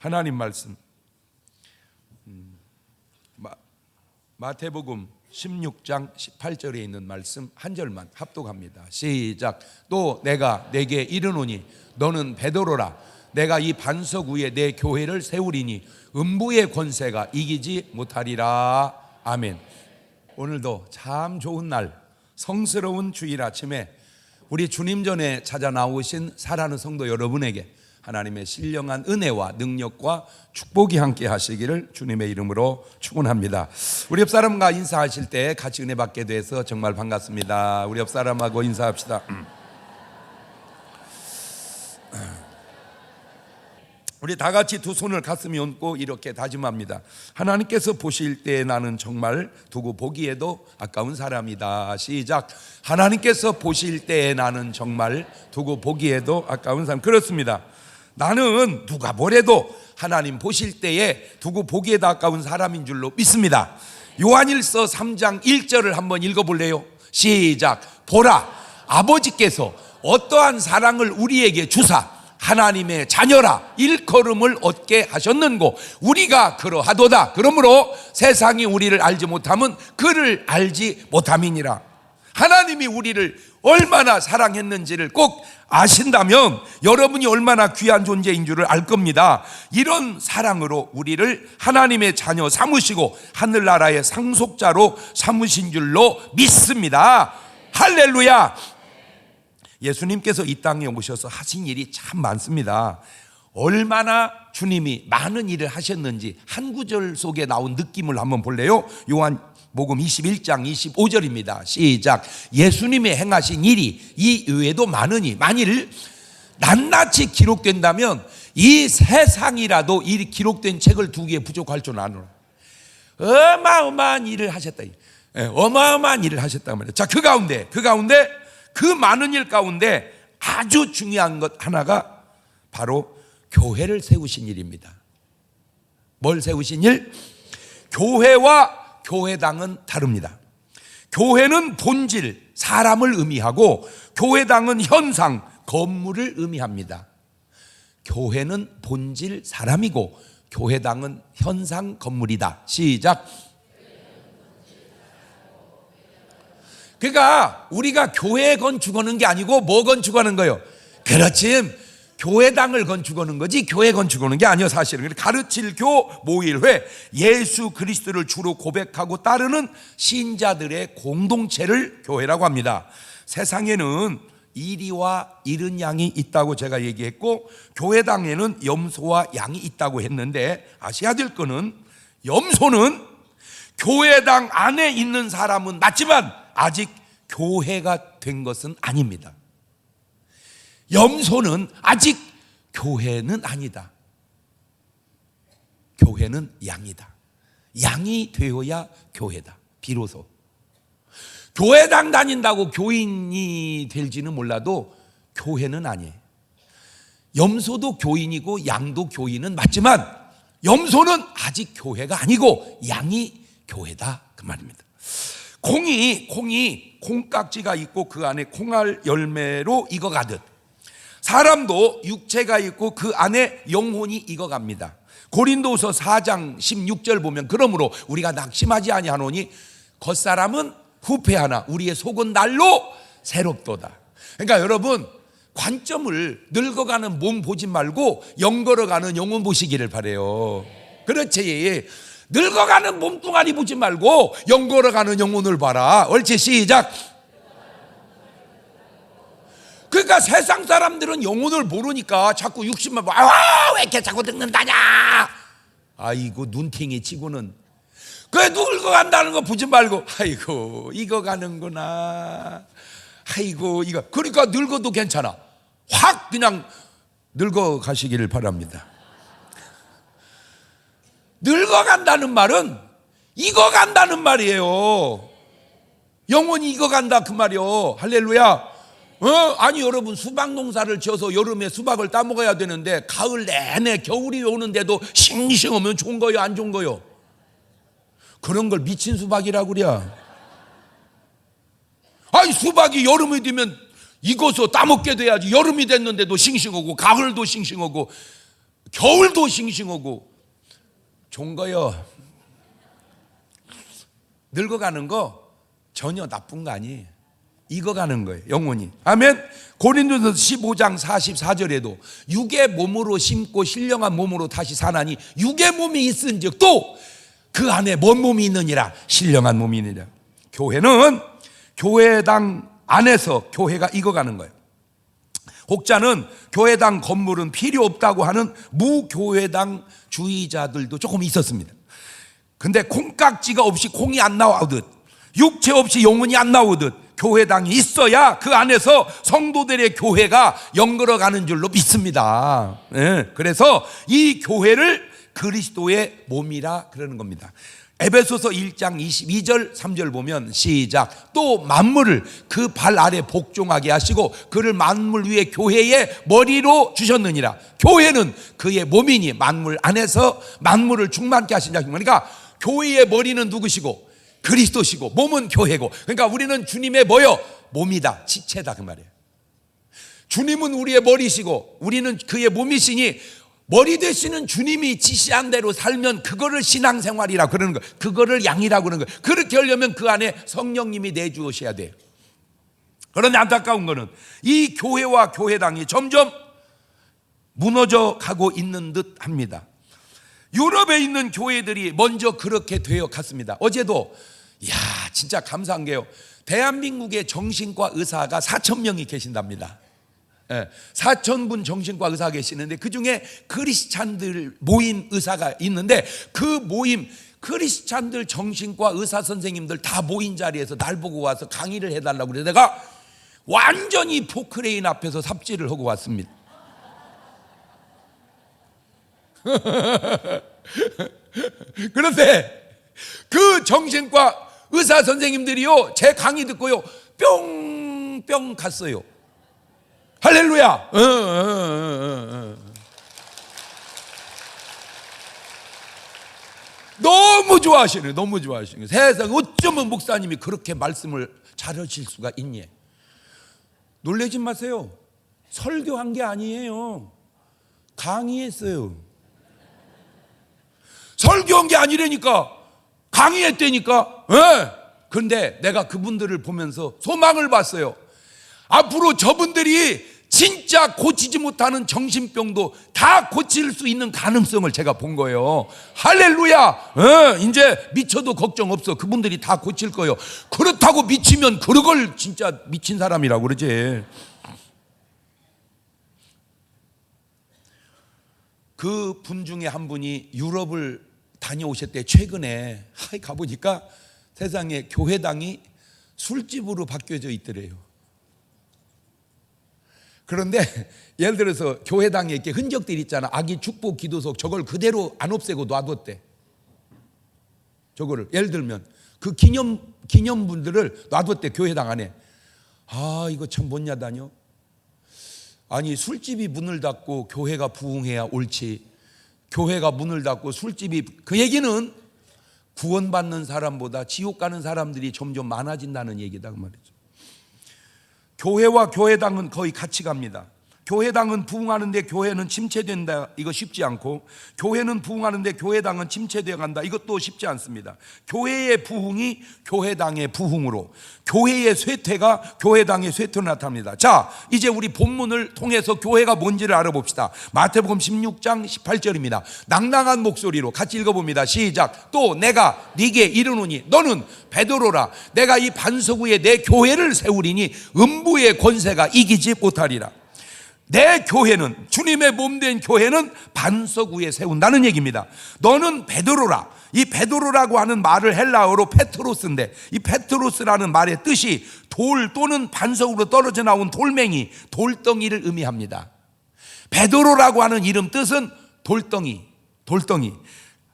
하나님 말씀 마태복음 16장 18절에 있는 말씀 한 절만 합독합니다. 시작. 또 내가 내게 이르노니 너는 베드로라. 내가 이 반석 위에 내 교회를 세우리니 음부의 권세가 이기지 못하리라. 아멘. 오늘도 참 좋은 날, 성스러운 주일 아침에 우리 주님 전에 찾아 나오신 사랑하는 성도 여러분에게 하나님의 신령한 은혜와 능력과 축복이 함께 하시기를 주님의 이름으로 축원합니다. 우리 옆 사람과 인사하실 때 같이 은혜 받게 돼서 정말 반갑습니다. 우리 옆 사람하고 인사합시다. 우리 다 같이 두 손을 가슴에 얹고 이렇게 다짐합니다. 하나님께서 보실 때 나는 정말 두고 보기에도 아까운 사람이다. 시작. 하나님께서 보실 때 나는 정말 두고 보기에도 아까운 사람. 그렇습니다. 나는 누가 뭐래도 하나님 보실 때에 두고 보기에도 아까운 사람인 줄로 믿습니다. 요한일서 3장 1절을 한번 읽어볼래요? 시작. 보라, 아버지께서 어떠한 사랑을 우리에게 주사 하나님의 자녀라 일컬음을 얻게 하셨는고 우리가 그러하도다. 그러므로 세상이 우리를 알지 못함은 그를 알지 못함이니라. 하나님이 우리를 얼마나 사랑했는지를 꼭 아신다면 여러분이 얼마나 귀한 존재인 줄을 알 겁니다. 이런 사랑으로 우리를 하나님의 자녀 삼으시고 하늘나라의 상속자로 삼으신 줄로 믿습니다. 할렐루야. 예수님께서 이 땅에 오셔서 하신 일이 참 많습니다. 얼마나 주님이 많은 일을 하셨는지 한 구절 속에 나온 느낌을 한번 볼래요? 요한복음 21장 25절입니다. 시작. 예수님의 행하신 일이 이 외에도 많으니 만일 낱낱이 기록된다면 이 세상이라도 이 기록된 책을 두 개 부족할 줄 아노라. 어마어마한 일을 하셨다. 어마어마한 일을 하셨단 말이에요. 자, 그 가운데 그 많은 일 가운데 아주 중요한 것 하나가 바로 교회를 세우신 일입니다. 뭘 세우신 일? 교회와 교회당은 다릅니다. 교회는 본질, 사람을 의미하고 교회당은 현상, 건물을 의미합니다. 교회는 본질, 사람이고 교회당은 현상, 건물이다. 시작. 그러니까 우리가 교회 건축하는 게 아니고 뭐 건축하는 거예요? 그렇지, 교회당을 건축하는 거지 교회 건축하는 게 아니에요. 사실은 가르칠 교 모일회, 예수 그리스도를 주로 고백하고 따르는 신자들의 공동체를 교회라고 합니다. 세상에는 이리와 이른 양이 있다고 제가 얘기했고 교회당에는 염소와 양이 있다고 했는데 아셔야 될 거는 염소는 교회당 안에 있는 사람은 맞지만 아직 교회가 된 것은 아닙니다. 염소는 아직 교회는 아니다. 교회는 양이다. 양이 되어야 교회다. 비로소 교회당 다닌다고 교인이 될지는 몰라도 교회는 아니에요. 염소도 교인이고 양도 교인은 맞지만 염소는 아직 교회가 아니고 양이 교회다 그 말입니다. 콩이 콩깍지가 있고 그 안에 콩알 열매로 익어가듯 사람도 육체가 있고 그 안에 영혼이 익어갑니다. 고린도서 4장 16절 보면 그러므로 우리가 낙심하지 아니하노니 겉사람은 후패하나 우리의 속은 날로 새롭도다. 그러니까 여러분 관점을 늙어가는 몸 보지 말고 영걸어가는 영혼 보시기를 바라요. 그렇지, 늙어가는 몸뚱아리 보지 말고 영걸어가는 영혼을 봐라. 옳지, 시작. 그러니까 세상 사람들은 영혼을 모르니까 자꾸 60만 왜 이렇게 자꾸 늙는다냐. 아이고 눈탱이 치고는 그 늙어간다는 거 보지 말고 아이고 익어가는구나. 아이고 이거 그러니까 늙어도 괜찮아. 확 그냥 늙어가시기를 바랍니다. 늙어간다는 말은 익어간다는 말이에요. 영혼이 익어간다 그 말이요. 할렐루야. 아니 여러분 수박 농사를 지어서 여름에 수박을 따먹어야 되는데 가을 내내 겨울이 오는데도 싱싱하면 좋은 거요 안 좋은 거요? 그런 걸 미친 수박이라고 그래. 아니 수박이 여름이 되면 익어서 따먹게 돼야지. 여름이 됐는데도 싱싱하고 가을도 싱싱하고 겨울도 싱싱하고 좋은 거요. 늙어가는 거 전혀 나쁜 거 아니에요. 익어가는 거예요, 영혼이. 아멘. 고린도전서 15장 44절에도 육의 몸으로 심고 신령한 몸으로 다시 사나니 육의 몸이 있은즉 또 그 안에 뭔 몸이 있느니라, 신령한 몸이 있느니라. 교회는 교회당 안에서 교회가 익어가는 거예요. 혹자는 교회당 건물은 필요 없다고 하는 무교회당 주의자들도 조금 있었습니다. 근데 콩깍지가 없이 콩이 안 나오듯, 육체 없이 영혼이 안 나오듯 교회당이 있어야 그 안에서 성도들의 교회가 연걸어가는 줄로 믿습니다. 그래서 이 교회를 그리스도의 몸이라 그러는 겁니다. 에베소서 1장 22절 3절 보면 시작. 또 만물을 그 발 아래 복종하게 하시고 그를 만물 위에 교회의 머리로 주셨느니라. 교회는 그의 몸이니 만물 안에서 만물을 충만케 하신 자입니다. 그러니까 교회의 머리는 누구시고? 그리스도시고, 몸은 교회고. 그러니까 우리는 주님의 뭐요? 몸이다, 지체다, 그 말이에요. 주님은 우리의 머리시고 우리는 그의 몸이시니 머리 되시는 주님이 지시한 대로 살면 그거를 신앙생활이라고 그러는 거예요. 그거를 양이라고 그러는 거예요. 그렇게 하려면 그 안에 성령님이 내주셔야 돼요. 그런데 안타까운 거는 이 교회와 교회당이 점점 무너져 가고 있는 듯 합니다. 유럽에 있는 교회들이 먼저 그렇게 되어 갔습니다. 어제도 진짜 감사한 게요, 대한민국의 정신과 의사가 4,000명이 계신답니다. 4,000분 정신과 의사가 계시는데 그 중에 크리스찬들 모임 의사가 있는데 그 모임 크리스찬들 정신과 의사 선생님들 다 모인 자리에서 날 보고 와서 강의를 해달라고 그래서 내가 완전히 포크레인 앞에서 삽질을 하고 왔습니다. 그런데 그 정신과 의사 선생님들이요, 제 강의 듣고요 뿅뿅 갔어요. 할렐루야. 너무 좋아하시네요. 너무 좋아하시네요. 세상 어쩌면 목사님이 그렇게 말씀을 잘하실 수가 있니? 놀라지 마세요. 설교한 게 아니에요. 강의했어요. 설교한 게 아니라니까. 강의했다니까. 그런데 내가 그분들을 보면서 소망을 봤어요. 앞으로 저분들이 진짜 고치지 못하는 정신병도 다 고칠 수 있는 가능성을 제가 본 거예요. 할렐루야. 이제 미쳐도 걱정 없어. 그분들이 다 고칠 거예요. 그렇다고 미치면 그걸 진짜 미친 사람이라고 그러지. 그 분 중에 한 분이 유럽을 다녀오셨대. 최근에 가보니까 세상에 교회당이 술집으로 바뀌어져 있더래요. 그런데 예를 들어서 교회당에 이렇게 흔적들이 있잖아. 아기 축복 기도석, 저걸 그대로 안 없애고 놔뒀대. 저거를 예를 들면 그 기념분들을 놔뒀대, 교회당 안에. 이거 참 못 야다녀. 아니, 술집이 문을 닫고 교회가 부흥해야 옳지. 교회가 문을 닫고 술집이, 그 얘기는 구원받는 사람보다 지옥 가는 사람들이 점점 많아진다는 얘기다, 그 말이죠. 교회와 교회당은 거의 같이 갑니다. 교회당은 부흥하는데 교회는 침체된다, 이거 쉽지 않고, 교회는 부흥하는데 교회당은 침체되어 간다, 이것도 쉽지 않습니다. 교회의 부흥이 교회당의 부흥으로, 교회의 쇠퇴가 교회당의 쇠퇴로 나타납니다. 자, 이제 우리 본문을 통해서 교회가 뭔지를 알아봅시다. 마태복음 16장 18절입니다. 낭낭한 목소리로 같이 읽어봅니다. 시작. 또 내가 네게 이르노니 너는 베드로라. 내가 이 반석 위에 내 교회를 세우리니 음부의 권세가 이기지 못하리라. 내 교회는, 주님의 몸된 교회는 반석 위에 세운다는 얘기입니다. 너는 베드로라. 이 베드로라고 하는 말을 헬라어로 페트로스인데, 이 페트로스라는 말의 뜻이 돌 또는 반석으로 떨어져 나온 돌멩이, 돌덩이를 의미합니다. 베드로라고 하는 이름 뜻은 돌덩이.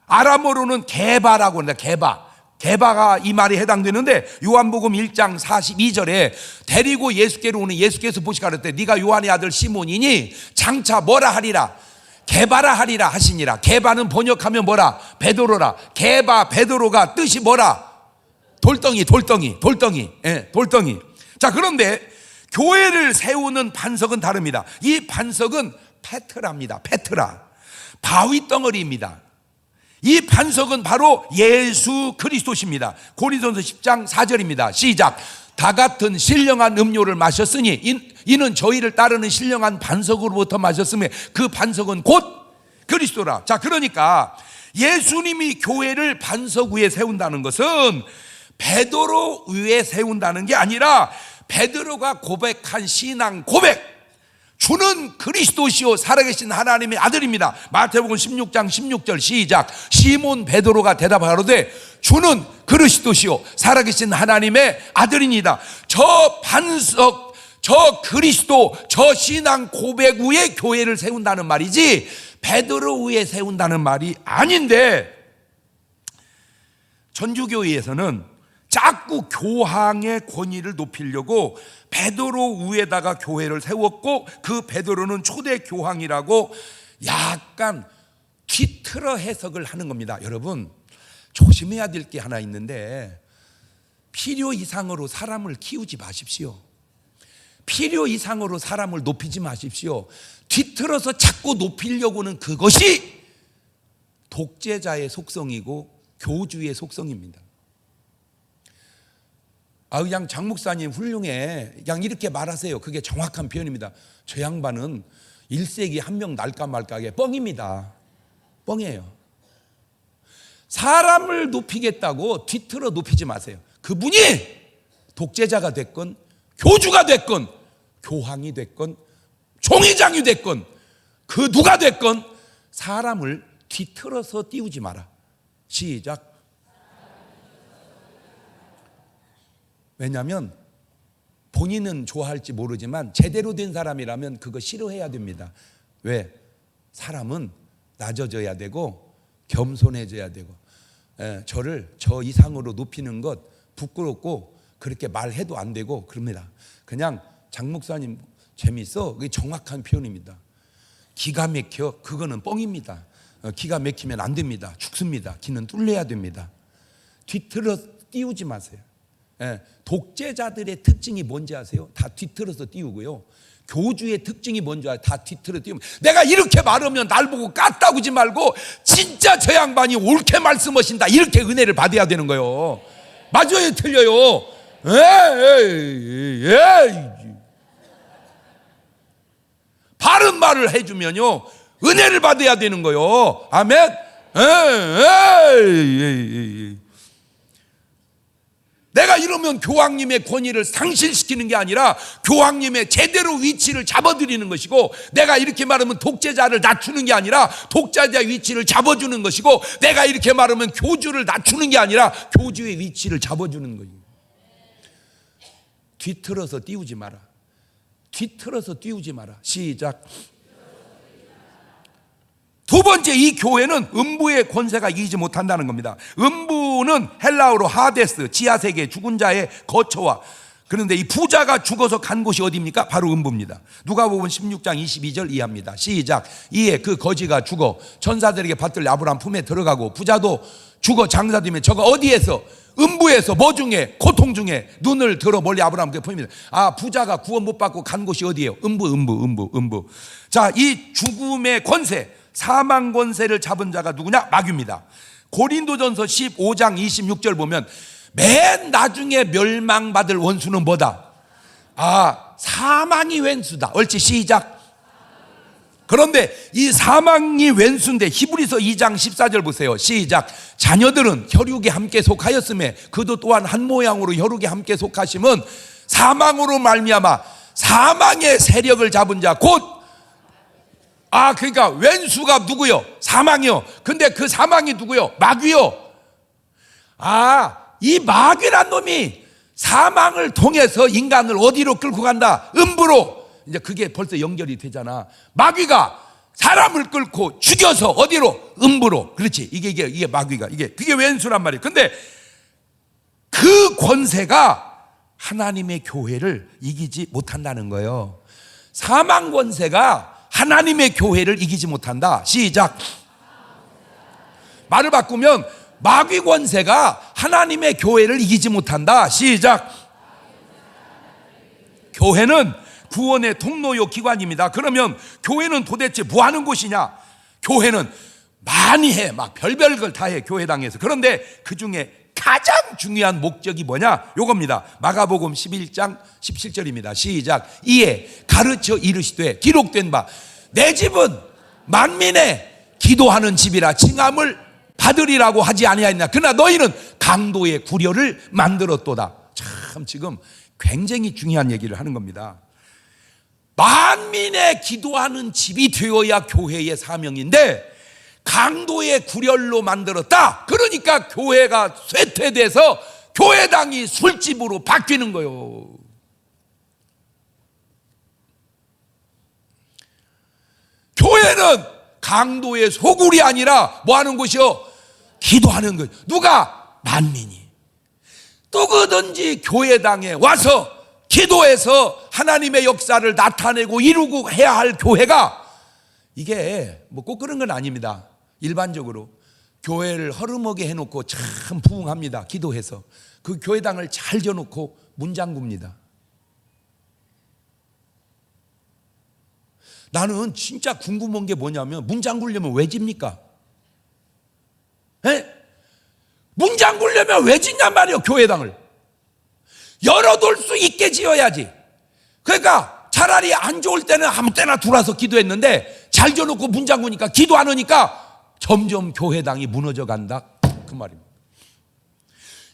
아람어로는 게바라고 합니다. 게바가 이 말에 해당되는데, 요한복음 1장 42절에 데리고 예수께로 오는 예수께서 보시고 가라사대 네가 요한의 아들 시몬이니 장차 뭐라 하리라, 게바라 하리라 하시니라. 게바는 번역하면 뭐라? 베드로라. 게바, 베드로가 뜻이 뭐라? 돌덩이. 자, 그런데 교회를 세우는 반석은 다릅니다. 이 반석은 페트라입니다. 바위 덩어리입니다. 이 반석은 바로 예수 그리스도십니다. 고린도전서 10장 4절입니다. 시작. 다 같은 신령한 음료를 마셨으니 이는 저희를 따르는 신령한 반석으로부터 마셨으며 그 반석은 곧 그리스도라. 자, 그러니까 예수님이 교회를 반석 위에 세운다는 것은 베드로 위에 세운다는 게 아니라 베드로가 고백한 신앙 고백, 주는 그리스도시요 살아계신 하나님의 아들입니다. 마태복음 16장 16절 시작. 시몬 베드로가 대답하로되 주는 그리스도시요 살아계신 하나님의 아들입니다. 저 반석, 저 그리스도, 저 신앙 고백 위에 교회를 세운다는 말이지 베드로 위에 세운다는 말이 아닌데, 천주교회에서는 자꾸 교황의 권위를 높이려고 베드로 위에다가 교회를 세웠고 그 베드로는 초대 교황이라고 약간 뒤틀어 해석을 하는 겁니다. 여러분, 조심해야 될 게 하나 있는데 필요 이상으로 사람을 키우지 마십시오. 필요 이상으로 사람을 높이지 마십시오. 뒤틀어서 자꾸 높이려고는 그것이 독재자의 속성이고 교주의 속성입니다. 그냥 장 목사님 훌륭해, 그냥 이렇게 말하세요. 그게 정확한 표현입니다. 저 양반은 1세기 한 명 날까 말까하게 뻥입니다. 뻥이에요. 사람을 높이겠다고 뒤틀어 높이지 마세요. 그분이 독재자가 됐건 교주가 됐건 교황이 됐건 총회장이 됐건 그 누가 됐건 사람을 뒤틀어서 띄우지 마라. 시작. 왜냐하면 본인은 좋아할지 모르지만 제대로 된 사람이라면 그거 싫어해야 됩니다. 왜? 사람은 낮아져야 되고 겸손해져야 되고, 저를 저 이상으로 높이는 것 부끄럽고 그렇게 말해도 안 되고 그럽니다. 그냥 장 목사님 재밌어, 그게 정확한 표현입니다. 기가 막혀, 그거는 뻥입니다. 기가 막히면 안 됩니다. 죽습니다. 기는 뚫려야 됩니다. 뒤틀어 띄우지 마세요. 독재자들의 특징이 뭔지 아세요? 다 뒤틀어서 띄우고요. 교주의 특징이 뭔지 아세요? 다 뒤틀어 띄우면, 내가 이렇게 말하면 날 보고 깠다구지 말고 진짜 저 양반이 옳게 말씀하신다 이렇게 은혜를 받아야 되는 거예요. 맞아요, 틀려요? 바른 말을 해주면요 은혜를 받아야 되는 거예요. 아멘. 내가 이러면 교황님의 권위를 상실시키는 게 아니라 교황님의 제대로 위치를 잡아드리는 것이고, 내가 이렇게 말하면 독재자를 낮추는 게 아니라 독재자의 위치를 잡아주는 것이고, 내가 이렇게 말하면 교주를 낮추는 게 아니라 교주의 위치를 잡아주는 거예요. 뒤틀어서 띄우지 마라. 뒤틀어서 띄우지 마라. 시작. 두 번째, 이 교회는 음부의 권세가 이기지 못한다는 겁니다. 음부는 헬라어로 하데스, 지하세계, 죽은 자의 거처와, 그런데 이 부자가 죽어서 간 곳이 어디입니까? 바로 음부입니다. 누가복음 16장 22절 이하입니다. 시작. 이에 그 거지가 죽어 천사들에게 받들 아브라함 품에 들어가고, 부자도 죽어 장사되면 저가 어디에서? 음부에서, 뭐 중에? 고통 중에 눈을 들어 멀리 아브라함께 보입니다. 부자가 구원 못 받고 간 곳이 어디예요? 음부. 자, 이 죽음의 권세, 사망 권세를 잡은 자가 누구냐? 마귀입니다. 고린도전서 15장 26절 보면 맨 나중에 멸망받을 원수는 뭐다? 사망이 왼수다. 옳지, 시작. 그런데 이 사망이 왼수인데 히브리서 2장 14절 보세요. 시작. 자녀들은 혈육에 함께 속하였음에 그도 또한 한 모양으로 혈육에 함께 속하심은 사망으로 말미암아 사망의 세력을 잡은 자 곧, 그러니까 왼수가 누구요? 사망이요. 근데 그 사망이 누구요? 마귀요. 이 마귀란 놈이 사망을 통해서 인간을 어디로 끌고 간다? 음부로. 이제 그게 벌써 연결이 되잖아. 마귀가 사람을 끌고 죽여서 어디로? 음부로. 그렇지. 이게 마귀가, 그게 왼수란 말이에요. 근데 그 권세가 하나님의 교회를 이기지 못한다는 거예요. 사망 권세가 하나님의 교회를 이기지 못한다. 시작. 말을 바꾸면 마귀 권세가 하나님의 교회를 이기지 못한다. 시작. 교회는 구원의 통로요 기관입니다. 그러면 교회는 도대체 뭐 하는 곳이냐? 교회는 많이 해. 막 별별 걸 다 해, 교회당에서. 그런데 그 중에 가장 중요한 목적이 뭐냐? 요겁니다. 마가복음 11장 17절입니다. 시작. 이에 가르쳐 이르시되 기록된 바 내 집은 만민의 기도하는 집이라 칭함을 받으리라고 하지 아니하였나. 그러나 너희는 강도의 구려를 만들었도다. 참 지금 굉장히 중요한 얘기를 하는 겁니다. 만민의 기도하는 집이 되어야 교회의 사명인데 강도의 구렬로 만들었다. 그러니까 교회가 쇠퇴돼서 교회당이 술집으로 바뀌는 거예요. 교회는 강도의 소굴이 아니라 뭐 하는 곳이요? 기도하는 것. 누가? 만민이. 누구든지 교회당에 와서 기도해서 하나님의 역사를 나타내고 이루고 해야 할 교회가, 이게 뭐 꼭 그런 건 아닙니다. 일반적으로 교회를 허름하게 해놓고 참 부흥합니다. 기도해서 그 교회당을 잘 지어놓고 문장구입니다. 나는 진짜 궁금한 게 뭐냐면, 문장구려면 왜 집니까? 에? 문장구려면 왜 짓냔 말이에요. 교회당을 열어둘 수 있게 지어야지. 그러니까 차라리 안 좋을 때는 아무 때나 들어와서 기도했는데 잘 지어놓고 문장구니까 기도 안 하니까 점점 교회당이 무너져 간다, 그 말입니다.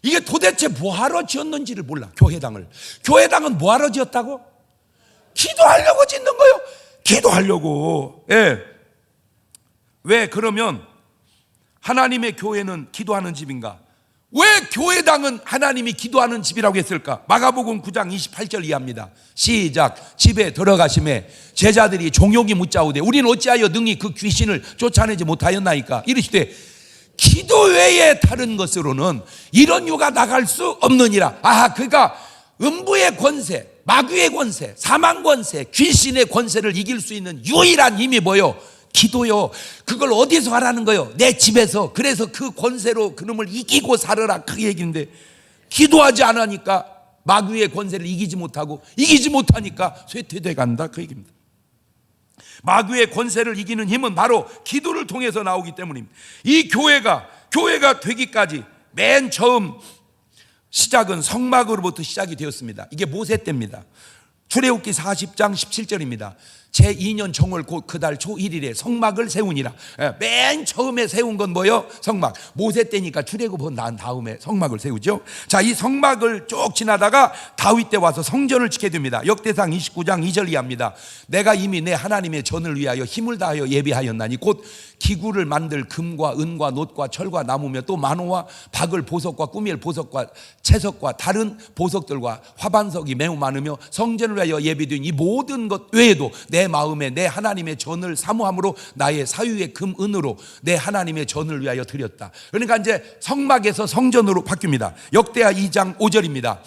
이게 도대체 뭐하러 지었는지를 몰라. 교회당은 뭐하러 지었다고? 기도하려고 짓는 거예요. 기도하려고. 예. 왜 그러면 하나님의 교회는 기도하는 집인가? 왜 교회당은 하나님이 기도하는 집이라고 했을까? 마가복음 9장 28절 이하입니다. 시작. 집에 들어가심에 제자들이 종용이 묻자오되 우리는 어찌하여 능히 그 귀신을 쫓아내지 못하였나이까? 이르시되 기도 외에 다른 것으로는 이런 유가 나갈 수 없느니라. 그러니까 음부의 권세, 마귀의 권세, 사망 권세, 귀신의 권세를 이길 수 있는 유일한 힘이 뭐요? 기도요. 그걸 어디서 하라는 거요? 내 집에서. 그래서 그 권세로 그놈을 이기고 살아라, 그 얘기인데 기도하지 않으니까 마귀의 권세를 이기지 못하니까 쇠퇴돼 간다, 그 얘기입니다. 마귀의 권세를 이기는 힘은 바로 기도를 통해서 나오기 때문입니다. 이 교회가 되기까지 맨 처음 시작은 성막으로부터 시작이 되었습니다. 이게 모세 때입니다. 출애굽기 40장 17절입니다. 제2년 정월 곧 그달 초 1일에 성막을 세우니라. 맨 처음에 세운 건 뭐예요? 성막. 모세 때니까 출애굽은 난 다음에 성막을 세우죠. 자, 이 성막을 쭉 지나다가 다윗 때 와서 성전을 지게 됩니다. 역대상 29장 2절 이하입니다. 내가 이미 내 하나님의 전을 위하여 힘을 다하여 예비하였나니 곧 기구를 만들 금과 은과 놋과 철과 나무며 또 만호와 박을 보석과 꾸밀 보석과 채석과 다른 보석들과 화반석이 매우 많으며 성전을 위하여 예비된 이 모든 것 외에도 내 마음에 내 하나님의 전을 사모함으로 나의 사유의 금 은으로 내 하나님의 전을 위하여 드렸다. 그러니까 이제 성막에서 성전으로 바뀝니다. 역대하 2장 5절입니다.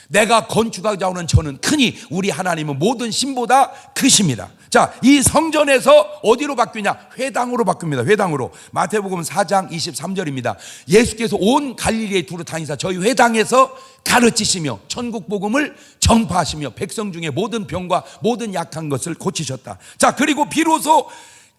내가 건축하고자 하는 전은 크니 우리 하나님은 모든 신보다 크십니다. 자, 이 성전에서 어디로 바뀌냐? 회당으로 바뀝니다. 회당으로. 마태복음 4장 23절입니다. 예수께서 온 갈릴리에 두루 다니사 저희 회당에서 가르치시며 천국 복음을 전파하시며 백성 중에 모든 병과 모든 약한 것을 고치셨다. 자, 그리고 비로소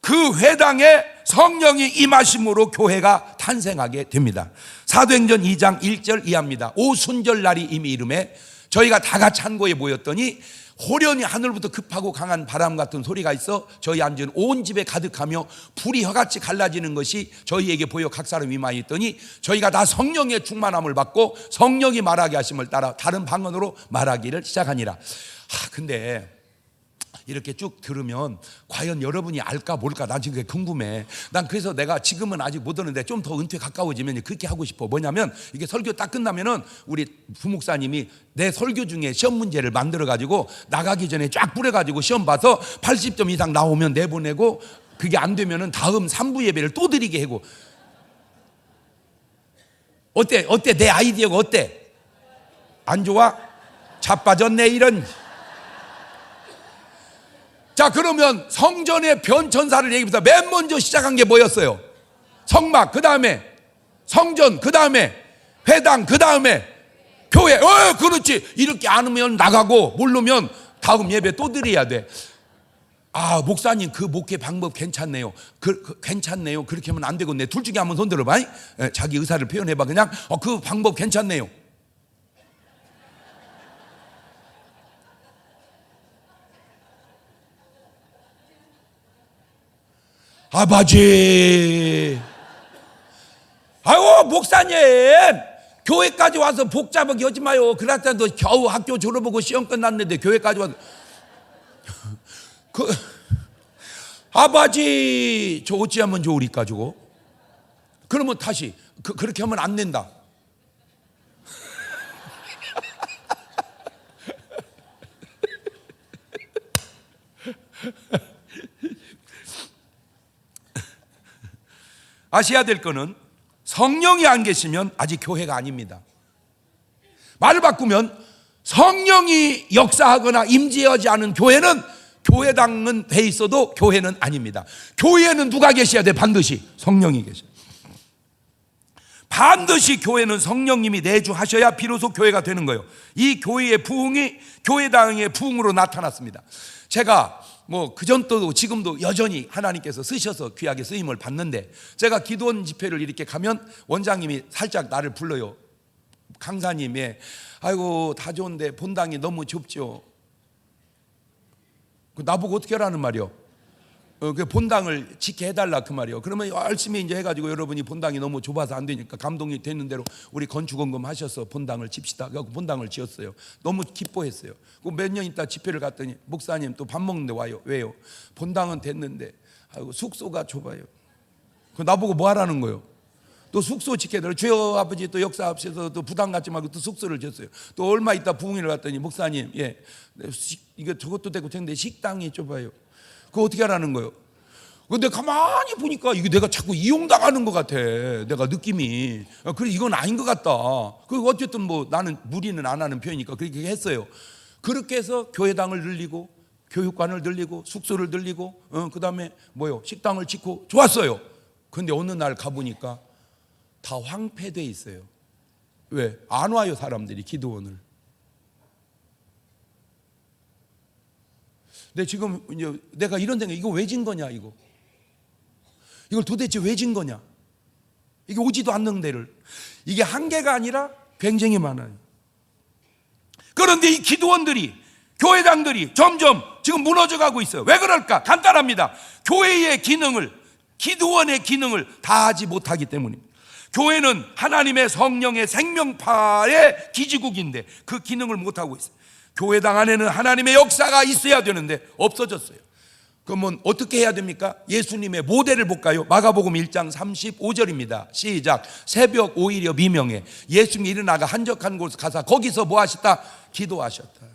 그 회당에 성령이 임하심으로 교회가 탄생하게 됩니다. 사도행전 2장 1절 이하입니다. 오순절 날이 이미 이름에 저희가 다 같이 한 곳에 모였더니 호련히 하늘부터 급하고 강한 바람 같은 소리가 있어 저희 앉은 온 집에 가득하며 불이 혀같이 갈라지는 것이 저희에게 보여 각 사람 이마에 있더니 저희가 다 성령의 충만함을 받고 성령이 말하게 하심을 따라 다른 방언으로 말하기를 시작하니라. 근데 이렇게 쭉 들으면 과연 여러분이 알까 모를까 난 지금 그게 궁금해. 난 그래서 내가 지금은 아직 못 오는데 좀 더 은퇴 가까워지면 그렇게 하고 싶어. 뭐냐면 이게 설교 딱 끝나면은 우리 부목사님이 내 설교 중에 시험 문제를 만들어 가지고 나가기 전에 쫙 뿌려가지고 시험 봐서 80점 이상 나오면 내보내고 그게 안 되면은 다음 3부 예배를 또 드리게 하고. 어때 내 아이디어가 어때? 안 좋아? 자빠졌네 이런. 자, 그러면 성전의 변천사를 얘기해보자. 맨 먼저 시작한 게 뭐였어요? 성막, 그 다음에 성전, 그 다음에 회당, 그 다음에 교회. 그렇지. 이렇게 안 하면 나가고 모르면 다음 예배 또 드려야 돼. 아, 목사님 그 목회 방법 괜찮네요. 괜찮네요. 그렇게 하면 안 되겠네. 둘 중에 한번 손 들어봐. 자기 의사를 표현해봐. 그냥 그 방법 괜찮네요. 아버지, 아유 목사님, 교회까지 와서 복잡하게 하지 마요. 그렇다도 겨우 학교 졸업하고 시험 끝났는데 교회까지 와서 아버지 저 어찌하면 좋으리까 저거. 그러면 다시 그렇게 하면 안 된다. 아셔야 될 거는 성령이 안 계시면 아직 교회가 아닙니다. 말을 바꾸면 성령이 역사하거나 임재하지 않은 교회는, 교회당은 돼 있어도 교회는 아닙니다. 교회는 누가 계셔야 돼? 반드시 성령이 계셔. 반드시 교회는 성령님이 내주하셔야 비로소 교회가 되는 거예요. 이 교회의 부흥이 교회당의 부흥으로 나타났습니다. 제가 그전도 지금도 여전히 하나님께서 쓰셔서 귀하게 쓰임을 받는데, 제가 기도원 집회를 이렇게 가면 원장님이 살짝 나를 불러요. 강사님의 아이고 다 좋은데 본당이 너무 좁죠. 나보고 어떻게 하라는 말이요? 그 본당을 지켜 해달라 그 말이요. 그러면 열심히 이제 해가지고 여러분이 본당이 너무 좁아서 안 되니까 감동이 되는 대로 우리 건축원금 하셔서 본당을 집시다. 그래서 본당을 지었어요. 너무 기뻐했어요. 몇 년 있다 집회를 갔더니 목사님 또 밥 먹는데 와요. 왜요? 본당은 됐는데 아이고 숙소가 좁아요. 그 나보고 뭐 하라는 거예요? 또 숙소 지켜달라. 주여 아버지 또 역사하셔서 또 부담 갖지 말고 또 숙소를 졌어요. 또 얼마 있다 부흥회를 갔더니 목사님 이거 저것도 되고 되는데 식당이 좁아요. 그거 어떻게 하라는 거예요? 근데 가만히 보니까 이게 내가 자꾸 이용당하는 것 같아. 내가 느낌이. 그래 이건 아닌 것 같다. 어쨌든 나는 무리는 안 하는 편이니까 그렇게 했어요. 그렇게 해서 교회당을 늘리고 교육관을 늘리고 숙소를 늘리고 그 다음에 식당을 짓고 좋았어요. 근데 어느 날 가보니까 다 황폐돼 있어요. 왜? 안 와요 사람들이 기도원을. 근데 지금 이제 내가 이런 생각, 이거 왜 진 거냐 이거. 이걸 도대체 왜 진 거냐. 이게 오지도 않는 데를. 이게 한계가 아니라 굉장히 많아요. 그런데 이 기도원들이, 교회당들이 점점 지금 무너져가고 있어요. 왜 그럴까? 간단합니다. 교회의 기능을, 기도원의 기능을 다하지 못하기 때문입니다. 교회는 하나님의 성령의 생명파의 기지국인데 그 기능을 못하고 있어요. 교회당 안에는 하나님의 역사가 있어야 되는데 없어졌어요. 그러면 어떻게 해야 됩니까? 예수님의 모델을 볼까요? 마가복음 1장 35절입니다. 시작. 새벽 오히려 미명에 예수님이 일어나가 한적한 곳 가서 거기서 뭐 하셨다? 기도하셨다.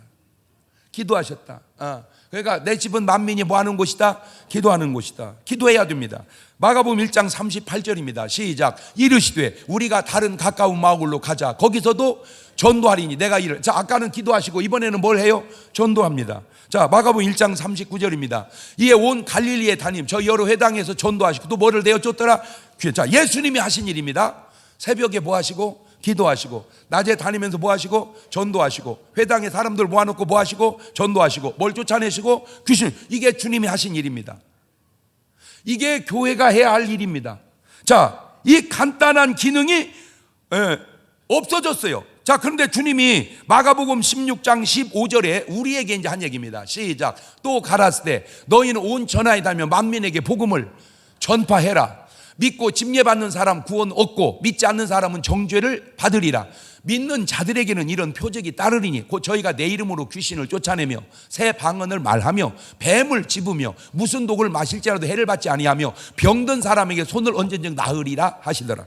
그러니까 내 집은 만민이 뭐 하는 곳이다? 기도하는 곳이다. 기도해야 됩니다. 마가복음 1장 38절입니다. 시작. 이르시되 우리가 다른 가까운 마을로 가자. 거기서도 전도하리니 내가 이를. 자, 아까는 기도하시고 이번에는 뭘 해요? 전도합니다. 자, 마가복음 1장 39절입니다. 이에 온 갈릴리에 다님, 저 여러 회당에서 전도하시고 또 뭐를 내어줬더라? 자, 예수님이 하신 일입니다. 새벽에 뭐 하시고? 기도하시고, 낮에 다니면서 뭐 하시고? 전도하시고, 회당에 사람들 모아놓고 뭐 하시고? 전도하시고, 뭘 쫓아내시고? 귀신. 이게 주님이 하신 일입니다. 이게 교회가 해야 할 일입니다. 자, 이 간단한 기능이 없어졌어요. 자, 그런데 주님이 마가복음 16장 15절에 우리에게 이제 한 얘기입니다. 시작. 또 가라사대 너희는 온 전하에 다니며 만민에게 복음을 전파해라. 믿고 침례받는 사람 구원 얻고 믿지 않는 사람은 정죄를 받으리라. 믿는 자들에게는 이런 표적이 따르리니 곧 저희가 내 이름으로 귀신을 쫓아내며 새 방언을 말하며 뱀을 집으며 무슨 독을 마실지라도 해를 받지 아니하며 병든 사람에게 손을 얹은 즉 나으리라 하시더라.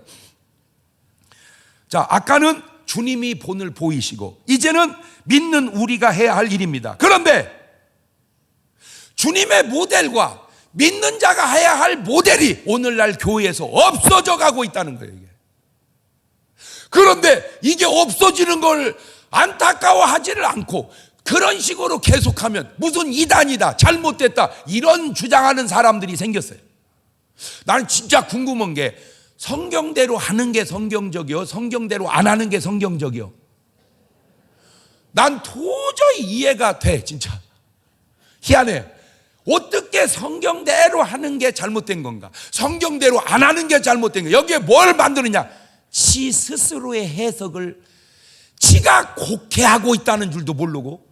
자, 아까는 주님이 본을 보이시고 이제는 믿는 우리가 해야 할 일입니다. 그런데 주님의 모델과 믿는 자가 해야 할 모델이 오늘날 교회에서 없어져 가고 있다는 거예요. 이게. 그런데 이게 없어지는 걸 안타까워하지를 않고 그런 식으로 계속하면 무슨 이단이다, 잘못됐다 이런 주장하는 사람들이 생겼어요. 나는 진짜 궁금한 게 성경대로 하는 게 성경적이요, 성경대로 안 하는 게 성경적이요. 난 도저히 이해가 돼. 진짜 희한해. 어떻게 성경대로 하는 게 잘못된 건가? 성경대로 안 하는 게 잘못된 건가? 여기에 뭘 만드느냐? 지 스스로의 해석을 지가 곡해하고 있다는 줄도 모르고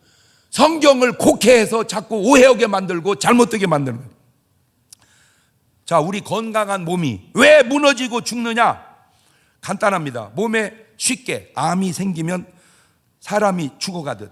성경을 곡해해서 자꾸 오해하게 만들고 잘못되게 만드는 거예요. 자, 우리 건강한 몸이 왜 무너지고 죽느냐? 간단합니다. 몸에 쉽게 암이 생기면 사람이 죽어가듯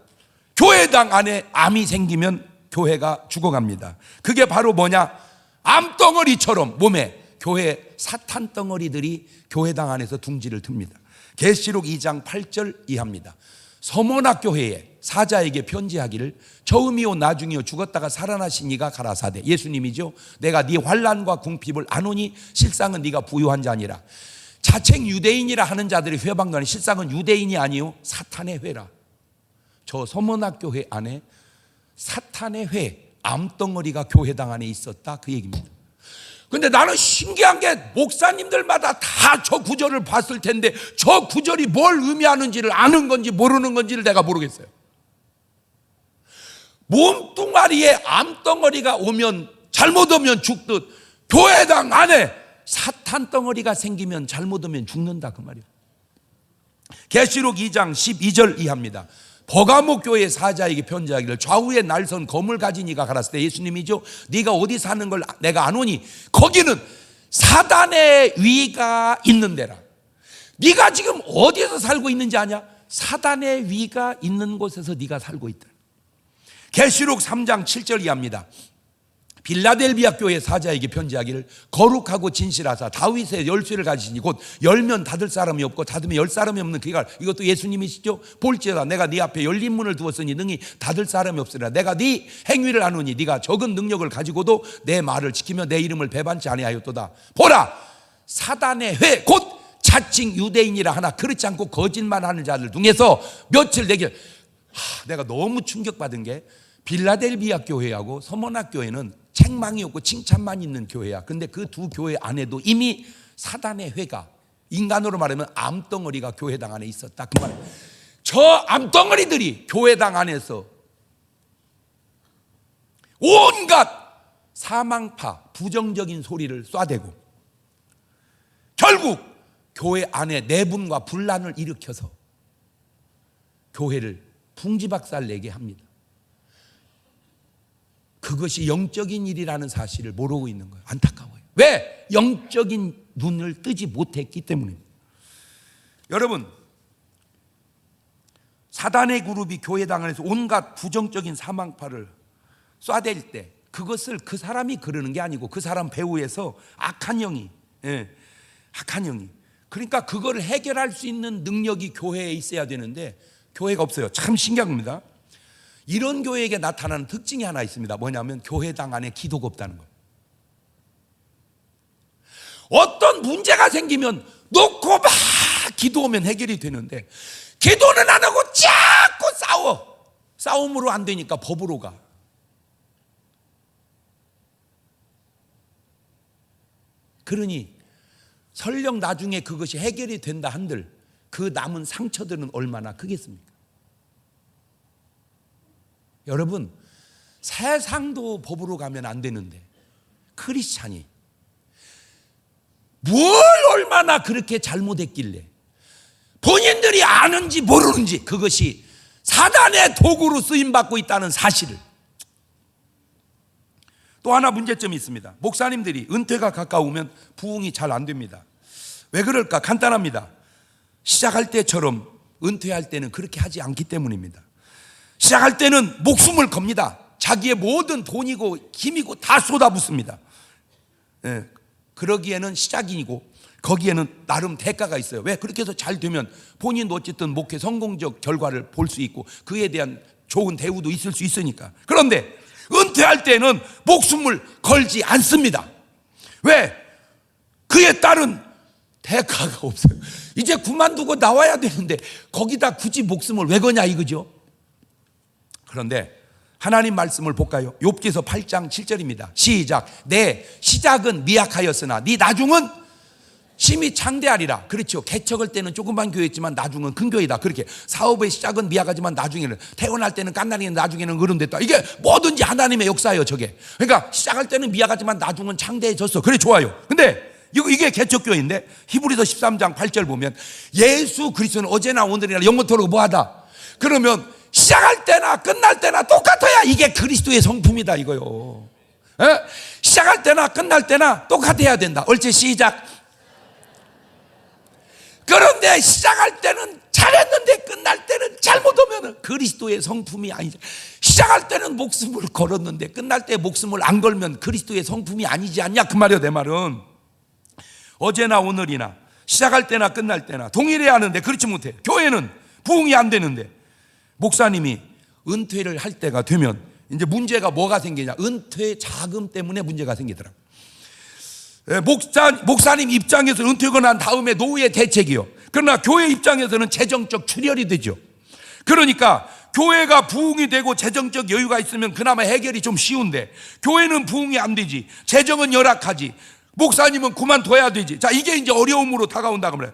교회당 안에 암이 생기면 교회가 죽어갑니다. 그게 바로 뭐냐? 암덩어리처럼 몸에 교회 사탄 덩어리들이 교회당 안에서 둥지를 틉니다. 계시록 2장 8절 이하입니다. 서머나 교회에 사자에게 편지하기를 처음이요 나중이요 죽었다가 살아나신 이가 가라사대, 예수님이죠. 내가 네 환난과 궁핍을 아노니 실상은 네가 부유한 자니라. 자책 유대인이라 하는 자들이 회방하니 실상은 유대인이 아니요 사탄의 회라. 저 서머나 교회 안에 사탄의 회, 암덩어리가 교회당 안에 있었다, 그 얘기입니다. 근데 나는 신기한 게 목사님들마다 다 저 구절을 봤을 텐데 저 구절이 뭘 의미하는지를 아는 건지 모르는 건지를 내가 모르겠어요. 몸뚱아리에 암덩어리가 오면 잘못 오면 죽듯 교회당 안에 사탄 덩어리가 생기면 잘못 오면 죽는다, 그 말이에요. 계시록 2장 12절 이하입니다. 버가모 교회 사자에게 편지하기를 좌우에 날선 검을 가진 이가 가라사대, 예수님이죠. 네가 어디 사는 걸 내가 아노니 거기는 사단의 위가 있는 데라. 네가 지금 어디에서 살고 있는지 아냐? 사단의 위가 있는 곳에서 네가 살고 있다. 계시록 3장 7절 이하입니다. 빌라델비아 교회 사자에게 편지하기를 거룩하고 진실하사 다윗의 열쇠를 가지시니 곧 열면 닫을 사람이 없고 닫으면 열 사람이 없는 그가, 이것도 예수님이시죠. 볼지어다 내가 네 앞에 열린 문을 두었으니 능히 닫을 사람이 없으리라. 내가 네 행위를 아노니 네가 적은 능력을 가지고도 내 말을 지키며 내 이름을 배반치 아니하였도다. 보라, 사단의 회 곧 자칭 유대인이라 하나 그렇지 않고 거짓말하는 자들 중에서 며칠 내게 내가 너무 충격받은 게 빌라델비아 교회하고 서머나 교회는 책망이 없고 칭찬만 있는 교회야. 근데 그 두 교회 안에도 이미 사단의 회가, 인간으로 말하면 암덩어리가 교회당 안에 있었다, 그 말이에요. 저 암덩어리들이 교회당 안에서 온갖 사망파, 부정적인 소리를 쏴대고 결국 교회 안에 내분과 분란을 일으켜서 교회를 풍지박살 내게 합니다. 그것이 영적인 일이라는 사실을 모르고 있는 거예요. 안타까워요. 왜? 영적인 눈을 뜨지 못했기 때문입니다. 여러분, 사단의 그룹이 교회당 안에서 온갖 부정적인 사망파를 쏴댈 때 그것을 그 사람이 그러는 게 아니고 그 사람 배후에서 악한 영이, 악한 영이, 그러니까 그걸 해결할 수 있는 능력이 교회에 있어야 되는데 교회가 없어요. 참 신기한 겁니다. 이런 교회에게 나타나는 특징이 하나 있습니다. 뭐냐면 교회당 안에 기도가 없다는 거예요. 어떤 문제가 생기면 놓고 막 기도하면 해결이 되는데 기도는 안 하고 자꾸 싸워. 싸움으로 안 되니까 법으로 가. 그러니 설령 나중에 그것이 해결이 된다 한들 그 남은 상처들은 얼마나 크겠습니까? 여러분, 세상도 법으로 가면 안 되는데 크리스찬이 뭘 얼마나 그렇게 잘못했길래 본인들이 아는지 모르는지 그것이 사단의 도구로 쓰임받고 있다는 사실을. 또 하나 문제점이 있습니다. 목사님들이 은퇴가 가까우면 부흥이 잘 안 됩니다. 왜 그럴까? 간단합니다. 시작할 때처럼 은퇴할 때는 그렇게 하지 않기 때문입니다. 시작할 때는 목숨을 겁니다. 자기의 모든 돈이고 힘이고 다 쏟아붓습니다. 그러기에는 시작이고 거기에는 나름 대가가 있어요. 왜? 그렇게 해서 잘 되면 본인도 어쨌든 목회 성공적 결과를 볼 수 있고 그에 대한 좋은 대우도 있을 수 있으니까. 그런데 은퇴할 때는 목숨을 걸지 않습니다. 왜? 그에 따른 대가가 없어요. 이제 그만두고 나와야 되는데 거기다 굳이 목숨을 왜 거냐 이거죠. 그런데 하나님 말씀을 볼까요? 욥기서 8장 7절입니다. 시작. 내 시작은 미약하였으나 네 나중은 심히 창대하리라. 그렇죠. 개척할 때는 조그만 교회였지만 나중은 큰 교회다. 그렇게 사업의 시작은 미약하지만 나중에는, 태어날 때는 깐난이는 나중에는 어른됐다. 이게 뭐든지 하나님의 역사예요, 저게. 그러니까 시작할 때는 미약하지만 나중은 창대해졌어. 그래, 좋아요. 근데 이게 개척교회인데 히브리서 13장 8절 보면 예수 그리스도는 어제나 오늘이나 영원토록 뭐하다. 그러면 시작할 때나 끝날 때나 똑같아야 이게 그리스도의 성품이다 이거요. 시작할 때나 끝날 때나 똑같아야 된다. 옳지, 시작. 그런데 시작할 때는 잘했는데 끝날 때는 잘못하면 그리스도의 성품이 아니죠. 시작할 때는 목숨을 걸었는데 끝날 때 목숨을 안 걸면 그리스도의 성품이 아니지 않냐 그 말이야. 내 말은 어제나 오늘이나 시작할 때나 끝날 때나 동일해야 하는데 그렇지 못해. 교회는 부흥이 안 되는데 목사님이 은퇴를 할 때가 되면 이제 문제가 뭐가 생기냐. 은퇴 자금 때문에 문제가 생기더라고. 목사님 입장에서 은퇴하고 난 다음에 노후의 대책이요. 그러나 교회 입장에서는 재정적 출혈이 되죠. 그러니까 교회가 부흥이 되고 재정적 여유가 있으면 그나마 해결이 좀 쉬운데 교회는 부흥이 안 되지, 재정은 열악하지, 목사님은 그만둬야 되지. 자, 이게 이제 어려움으로 다가온다 그러면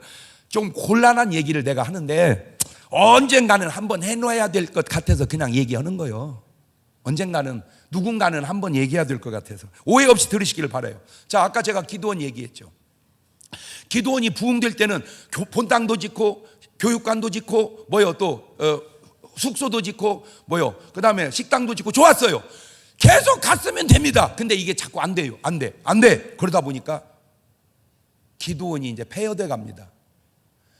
좀 곤란한 얘기를 내가 하는데 언젠가는 한번 해놔야 될 것 같아서 그냥 얘기하는 거예요. 언젠가는 누군가는 한번 얘기해야 될 것 같아서 오해 없이 들으시기를 바라요. 자, 아까 제가 기도원 얘기했죠. 기도원이 부흥될 때는 본당도 짓고 교육관도 짓고 또 숙소도 짓고 그 다음에 식당도 짓고 좋았어요. 계속 갔으면 됩니다. 근데 이게 자꾸 안 돼요. 안 돼. 그러다 보니까 기도원이 이제 폐허돼 갑니다.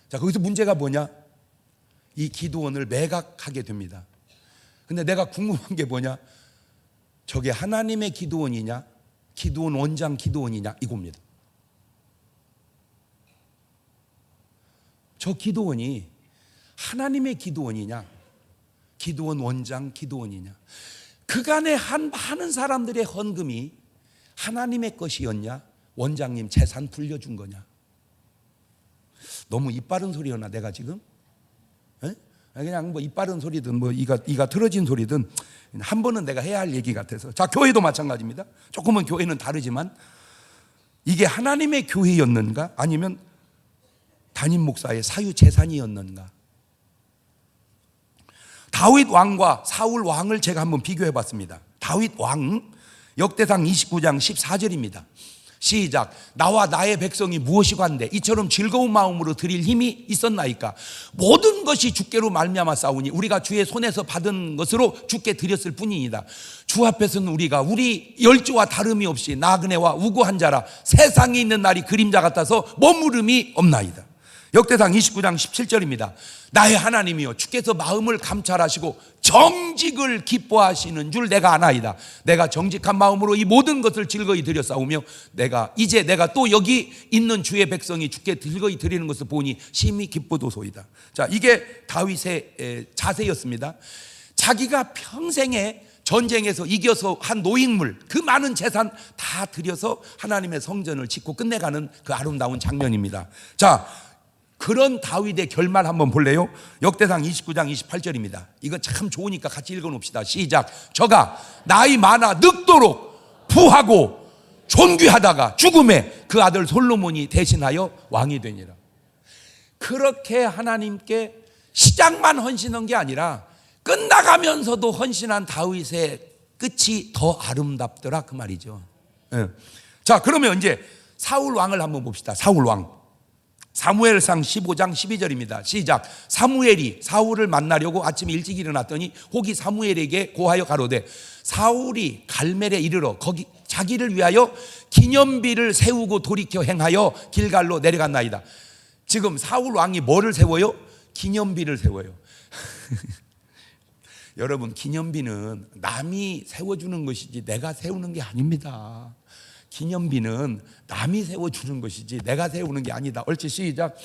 자, 거기서 문제가 뭐냐? 이 기도원을 매각하게 됩니다. 근데 내가 궁금한 게 뭐냐? 저게 하나님의 기도원이냐, 기도원 원장 기도원이냐 이겁니다. 저 기도원이 하나님의 기도원이냐, 기도원 원장 기도원이냐, 그간에 하는 사람들의 헌금이 하나님의 것이었냐, 원장님 재산 불려준 거냐. 너무 이빠른 소리였나 내가 지금? 그냥 뭐 이빠른 소리든 뭐 이가 틀어진 소리든 한 번은 내가 해야 할 얘기 같아서. 자, 교회도 마찬가지입니다. 조금은 교회는 다르지만 이게 하나님의 교회였는가 아니면 담임 목사의 사유 재산이었는가. 다윗 왕과 사울 왕을 제가 한번 비교해 봤습니다. 다윗 왕 역대상 29장 14절입니다. 시작. 나와 나의 백성이 무엇이 관대 이처럼 즐거운 마음으로 드릴 힘이 있었나이까. 모든 것이 주께로 말미암아 싸우니 우리가 주의 손에서 받은 것으로 주께 드렸을 뿐이니이다. 주 앞에서는 우리가 우리 열조와 다름이 없이 나그네와 우고한 자라. 세상에 있는 날이 그림자 같아서 머무름이 없나이다. 역대상 29장 17절입니다. 나의 하나님이여 주께서 마음을 감찰하시고 정직을 기뻐하시는 줄 내가 아나이다. 내가 정직한 마음으로 이 모든 것을 즐거이 드려 싸우며 내가 또 여기 있는 주의 백성이 주께 즐거이 드리는 것을 보니 심히 기쁘도소이다. 자, 이게 다윗의 자세였습니다. 자기가 평생에 전쟁에서 이겨서 한 노획물 그 많은 재산 다 들여서 하나님의 성전을 짓고 끝내가는 그 아름다운 장면입니다. 자, 그런 다윗의 결말 한번 볼래요? 역대상 29장 28절입니다. 이거 참 좋으니까 같이 읽어놓읍시다. 시작. 저가 나이 많아 늙도록 부하고 존귀하다가 죽음에 그 아들 솔로몬이 대신하여 왕이 되니라. 그렇게 하나님께 시작만 헌신한 게 아니라 끝나가면서도 헌신한 다윗의 끝이 더 아름답더라 그 말이죠. 자, 그러면 이제 사울 왕을 한번 봅시다. 사울 왕. 사무엘상 15장 12절입니다. 시작. 사무엘이 사울을 만나려고 아침에 일찍 일어났더니 혹이 사무엘에게 고하여 가로되 사울이 갈멜에 이르러 거기 자기를 위하여 기념비를 세우고 돌이켜 행하여 길갈로 내려갔나이다. 지금 사울 왕이 뭐를 세워요? 기념비를 세워요. 여러분, 기념비는 남이 세워주는 것이지 내가 세우는 게 아닙니다. 기념비는 남이 세워주는 것이지 내가 세우는 게 아니다. 옳지, 시작.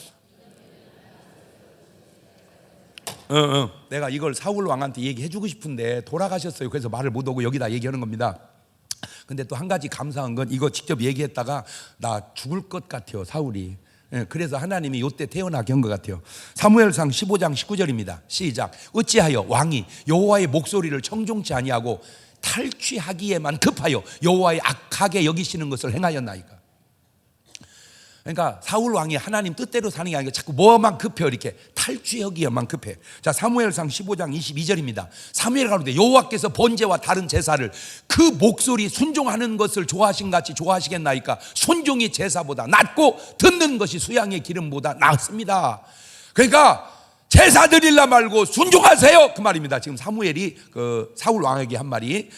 내가 이걸 사울 왕한테 얘기해주고 싶은데 돌아가셨어요. 그래서 말을 못하고 여기다 얘기하는 겁니다. 근데 또 한 가지 감사한 건 이거 직접 얘기했다가 나 죽을 것 같아요, 사울이. 그래서 하나님이 이때 태어나게 한 것 같아요. 사무엘상 15장 19절입니다. 시작. 어찌하여 왕이 여호와의 목소리를 청종치 아니하고 탈취하기에만 급하여 여호와의 악하게 여기시는 것을 행하였나이까. 그러니까 사울 왕이 하나님 뜻대로 사는 게 아니라 자꾸 뭐만 급해요. 이렇게 탈취하기에만 급해. 자, 사무엘상 15장 22절입니다. 사무엘 가로되 여호와께서 번제와 다른 제사를 그 목소리 순종하는 것을 좋아하신 같이 좋아하시겠나이까. 순종이 제사보다 낫고 듣는 것이 수양의 기름보다 낫습니다. 그러니까 제사 드릴라 말고 순종하세요, 그 말입니다. 지금 사무엘이 그 사울 왕에게 한 말이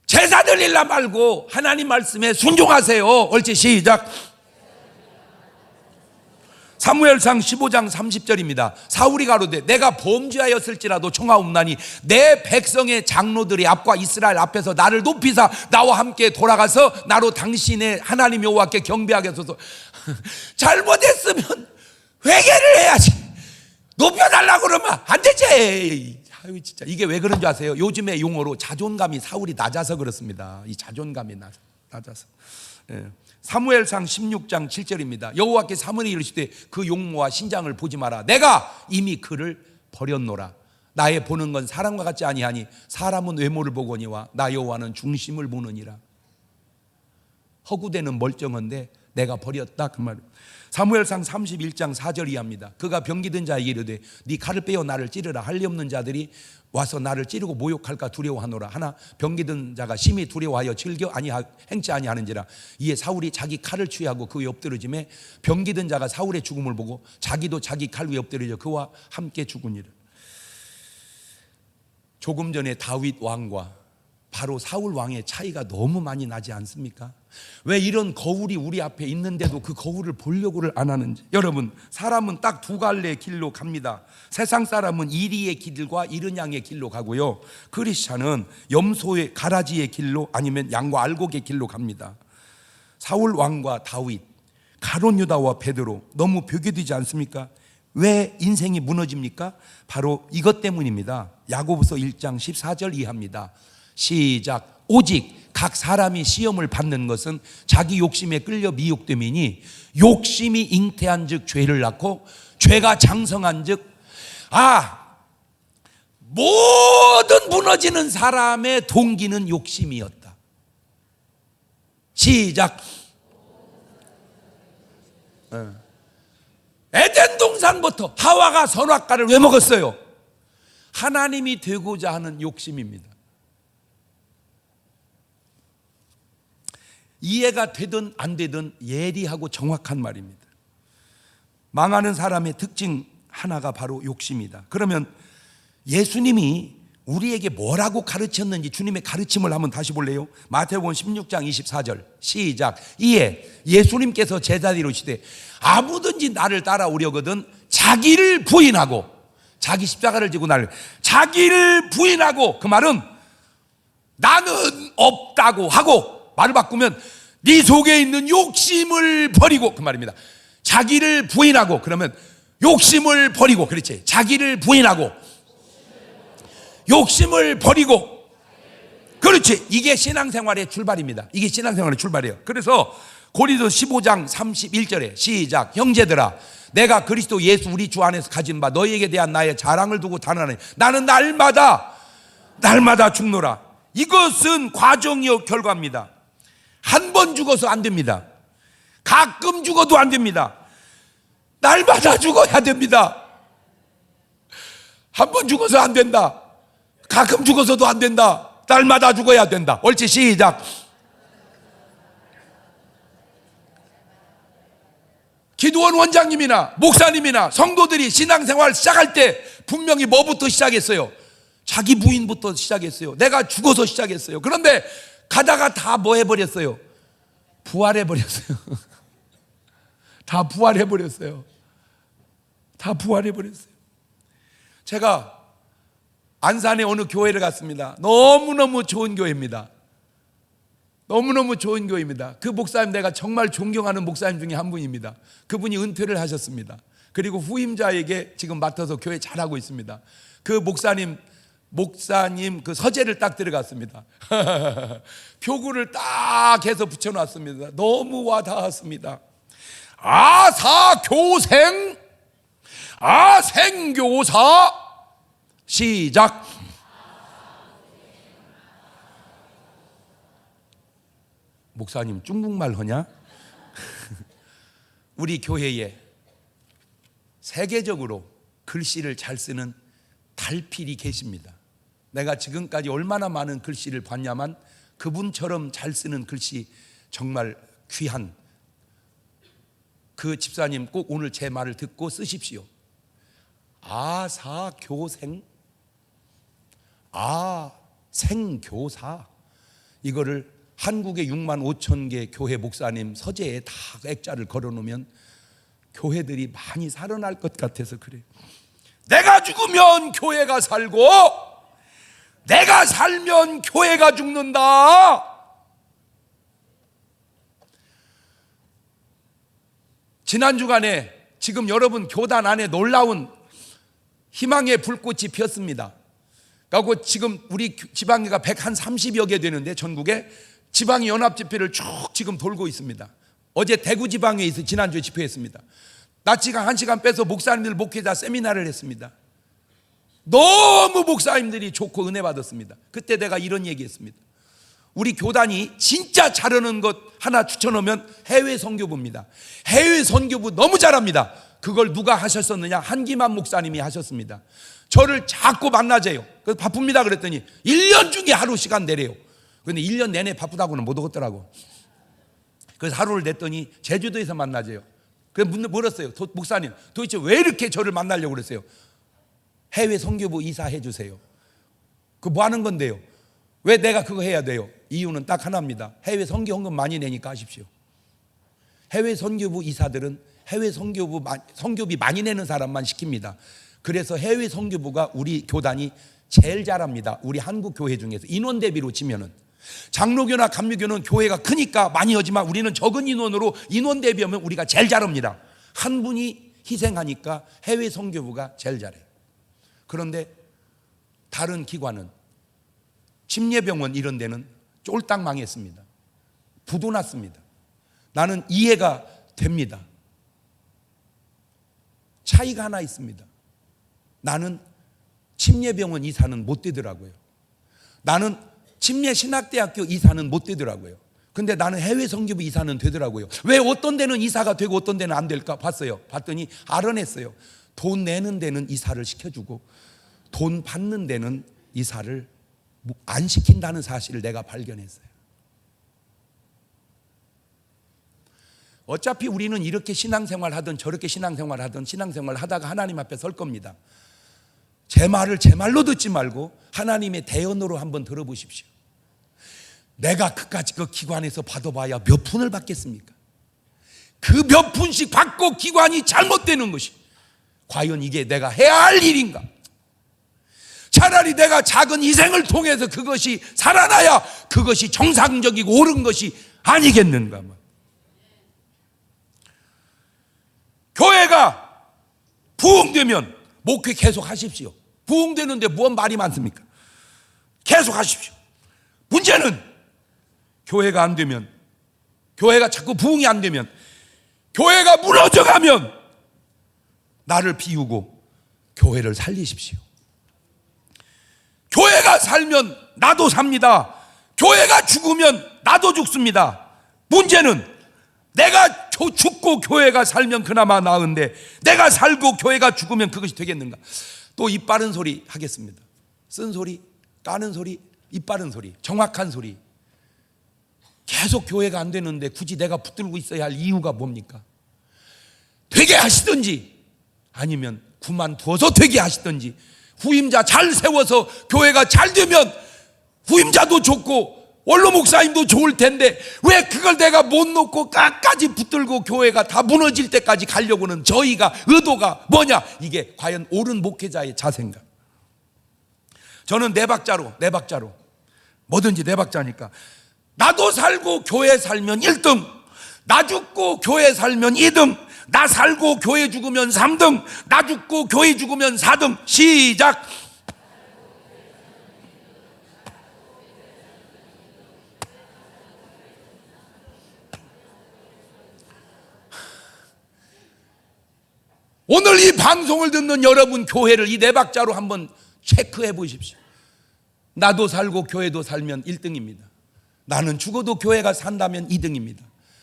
제사 드릴라 말고 하나님 말씀에 순종하세요. 옳지, 시작. 사무엘상 15장 30절입니다. 사울이 가로되 내가 범죄하였을지라도 청하옵나니 내 백성의 장로들이 앞과 이스라엘 앞에서 나를 높이사 나와 함께 돌아가서 나로 당신의 하나님 여호와께 경배하게 하소서. 잘못했으면 회개를 해야지. 높여달라고 그러면 안 되지. 아유, 진짜 이게 왜 그런 줄 아세요? 요즘의 용어로 자존감이 사울이 낮아서 그렇습니다. 이 자존감이 낮아서. 예. 사무엘상 16장 7절입니다. 여호와께 사무엘이 이르시되 그 용모와 신장을 보지 마라. 내가 이미 그를 버렸노라. 나의 보는 건 사람과 같지 아니하니 사람은 외모를 보거니와 나 여호와는 중심을 보느니라. 허구되는 멀쩡한데 내가 버렸다, 그 말. 사무엘상 31장 4절 이하입니다. 그가 병기든 자에게 이르되 네 칼을 빼어 나를 찌르라. 할리 없는 자들이 와서 나를 찌르고 모욕할까 두려워하노라. 하나 병기든 자가 심히 두려워하여 즐겨 행치 아니하는지라. 이에 사울이 자기 칼을 취하고 그 위에 엎드러짐에 병기든 자가 사울의 죽음을 보고 자기도 자기 칼 위에 엎드려져 그와 함께 죽으니라. 조금 전에 다윗 왕과 바로 사울 왕의 차이가 너무 많이 나지 않습니까? 왜 이런 거울이 우리 앞에 있는데도 그 거울을 보려고를 안 하는지. 여러분, 사람은 딱 두 갈래의 길로 갑니다. 세상 사람은 이리의 길과 이른 양의 길로 가고요, 크리스찬은 염소의 가라지의 길로 아니면 양과 알곡의 길로 갑니다. 사울 왕과 다윗, 가룟 유다와 베드로 너무 비교되지 않습니까? 왜 인생이 무너집니까? 바로 이것 때문입니다. 야고보서 1장 14절 이하입니다. 시작. 오직 각 사람이 시험을 받는 것은 자기 욕심에 끌려 미혹됨이니 욕심이 잉태한 즉 죄를 낳고 죄가 장성한 즉 모든 무너지는 사람의 동기는 욕심이었다. 시작. 에덴 동산부터 하와가 선악과를 왜 먹었어요? 하나님이 되고자 하는 욕심입니다. 이해가 되든 안 되든 예리하고 정확한 말입니다. 망하는 사람의 특징 하나가 바로 욕심이다. 그러면 예수님이 우리에게 뭐라고 가르쳤는지 주님의 가르침을 한번 다시 볼래요? 마태복음 16장 24절 시작. 이에 예수님께서 제자들이 이르시되 아무든지 나를 따라오려거든 자기를 부인하고, 자기 십자가를 지고 자기를 부인하고, 그 말은 나는 없다고 하고, 말을 바꾸면 네 속에 있는 욕심을 버리고, 그 말입니다. 자기를 부인하고, 그러면 욕심을 버리고, 그렇지. 자기를 부인하고 욕심을 버리고, 그렇지. 이게 신앙생활의 출발입니다. 이게 신앙생활의 출발이에요. 그래서 고린도 15장 31절에 시작. 형제들아 내가 그리스도 예수 우리 주 안에서 가진 바 너희에게 대한 나의 자랑을 두고 단언하니 나는 날마다 죽노라. 이것은 과정이요 결과입니다. 한 번 죽어서 안 됩니다. 가끔 죽어도 안 됩니다. 날마다 죽어야 됩니다. 한 번 죽어서 안 된다. 가끔 죽어서도 안 된다. 날마다 죽어야 된다. 옳지, 시작. 기도원 원장님이나 목사님이나 성도들이 신앙생활 시작할 때 분명히 뭐부터 시작했어요? 자기 부인부터 시작했어요. 내가 죽어서 시작했어요. 그런데 가다가 다 뭐 해버렸어요? 부활해버렸어요. 다 부활해버렸어요. 다 부활해버렸어요. 제가 안산의 어느 교회를 갔습니다. 너무너무 좋은 교회입니다. 너무너무 좋은 교회입니다. 그 목사님 내가 정말 존경하는 목사님 중에 한 분입니다. 그분이 은퇴를 하셨습니다. 그리고 후임자에게 지금 맡아서 교회 잘하고 있습니다. 그 목사님 그 서재를 딱 들어갔습니다. 표구를 딱 해서 붙여놨습니다. 너무 와닿았습니다. 아사교생 아생교사 시작. 목사님 중국말 하냐? 우리 교회에 세계적으로 글씨를 잘 쓰는 달필이 계십니다. 내가 지금까지 얼마나 많은 글씨를 봤냐만 그분처럼 잘 쓰는 글씨 정말 귀한 그 집사님 꼭 오늘 제 말을 듣고 쓰십시오. 아사교생, 아생교사, 이거를 한국의 6만 5천 개 교회 목사님 서재에 다 액자를 걸어놓으면 교회들이 많이 살아날 것 같아서 그래요. 내가 죽으면 교회가 살고 내가 살면 교회가 죽는다. 지난 주간에 지금 여러분 교단 안에 놀라운 희망의 불꽃이 피었습니다. 그리고 지금 우리 지방회가 130여 개 되는데 전국에 지방의 연합 집회를 쭉 지금 돌고 있습니다. 어제 대구 지방에 있어 지난주에 집회했습니다. 낮 시간 1시간 빼서 목사님들 목회자 세미나를 했습니다. 너무 목사님들이 좋고 은혜 받았습니다. 그때 내가 이런 얘기했습니다. 우리 교단이 진짜 잘하는 것 하나 추천하면 해외 선교부입니다. 해외 선교부 너무 잘합니다. 그걸 누가 하셨었느냐? 한기만 목사님이 하셨습니다. 저를 자꾸 만나재요. 그래서 바쁩니다 그랬더니 1년 중에 하루 시간 내래요. 근데 1년 내내 바쁘다고는 못 오겠더라고. 그래서 하루를 냈더니 제주도에서 만나재요. 그래서 물었어요. 목사님 도대체 왜 이렇게 저를 만나려고 그랬어요? 해외 선교부 이사해 주세요. 그 뭐 하는 건데요? 왜 내가 그거 해야 돼요? 이유는 딱 하나입니다. 해외 선교 헌금 많이 내니까 하십시오. 해외 선교부 이사들은 해외 선교비 많이 내는 사람만 시킵니다. 그래서 해외 선교부가 우리 교단이 제일 잘합니다. 우리 한국 교회 중에서 인원 대비로 치면은 장로교나 감리교는 교회가 크니까 많이 하지만 우리는 적은 인원으로 인원 대비하면 우리가 제일 잘합니다. 한 분이 희생하니까 해외 선교부가 제일 잘해요. 그런데 다른 기관은 침례병원 이런 데는 쫄딱 망했습니다. 부도 났습니다. 나는 이해가 됩니다. 차이가 하나 있습니다. 나는 침례병원 이사는 못 되더라고요. 나는 침례신학대학교 이사는 못 되더라고요. 근데 나는 해외 선교부 이사는 되더라고요. 왜 어떤 데는 이사가 되고 어떤 데는 안 될까 봤어요. 봤더니 알아냈어요. 돈 내는 데는 이사를 시켜주고 돈 받는 데는 이사를 안 시킨다는 사실을 내가 발견했어요. 어차피 우리는 이렇게 신앙생활 하든 저렇게 신앙생활 하든 신앙생활 하다가 하나님 앞에 설 겁니다. 제 말을 제 말로 듣지 말고 하나님의 대언으로 한번 들어보십시오. 내가 그까짓 그 기관에서 받아봐야 몇 푼을 받겠습니까? 그 몇 푼씩 받고 기관이 잘못되는 것이 과연 이게 내가 해야 할 일인가? 차라리 내가 작은 희생을 통해서 그것이 살아나야 그것이 정상적이고 옳은 것이 아니겠는가? 교회가 부흥되면 목회 계속 하십시오. 부흥되는데 무슨 말이 많습니까? 계속 하십시오. 문제는 교회가 안 되면, 교회가 자꾸 부흥이 안 되면, 교회가 무너져가면 나를 비우고 교회를 살리십시오. 교회가 살면 나도 삽니다. 교회가 죽으면 나도 죽습니다. 문제는 내가 죽고 교회가 살면 그나마 나은데 내가 살고 교회가 죽으면 그것이 되겠는가? 또 입 바른 소리 하겠습니다. 쓴 소리, 까는 소리, 입 바른 소리, 정확한 소리. 계속 교회가 안 되는데 굳이 내가 붙들고 있어야 할 이유가 뭡니까? 되게 하시든지 아니면 그만두어서 되게 하시든지 후임자 잘 세워서 교회가 잘 되면 후임자도 좋고 원로 목사님도 좋을 텐데 왜 그걸 내가 못 놓고 끝까지 붙들고 교회가 다 무너질 때까지 가려고는 저희가 의도가 뭐냐? 이게 과연 옳은 목회자의 자세인가? 저는 네 박자로 뭐든지 네 박자니까 나도 살고 교회 살면 1등, 나 죽고 교회 살면 2등, 나 살고 교회 죽으면 3등, 나 죽고 교회 죽으면 4등. 시작. 오늘 이 방송을 듣는 여러분 교회를 이 네 박자로 한번 체크해 보십시오. 나도 살고 교회도 살면 1등입니다. 나는 죽어도 교회가 산다면 2등입니다.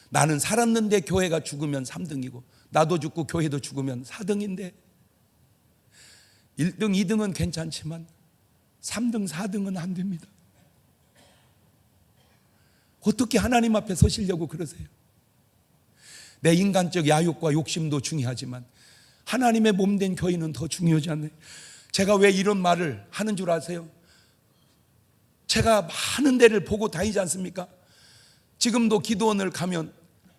나는 살았는데 교회가 죽으면 3등이고 나도 죽고 교회도 죽으면 4등인데 1등, 2등은 괜찮지만 3등, 4등은 안 됩니다. 어떻게 하나님 앞에 서시려고 그러세요? 내 인간적 야욕과 욕심도 중요하지만 하나님의 몸된 교회는 더 중요하지 않나요? 제가 왜 이런 말을 하는 줄 아세요? 제가 많은 데를 보고 다니지 않습니까? 지금도 기도원을 가면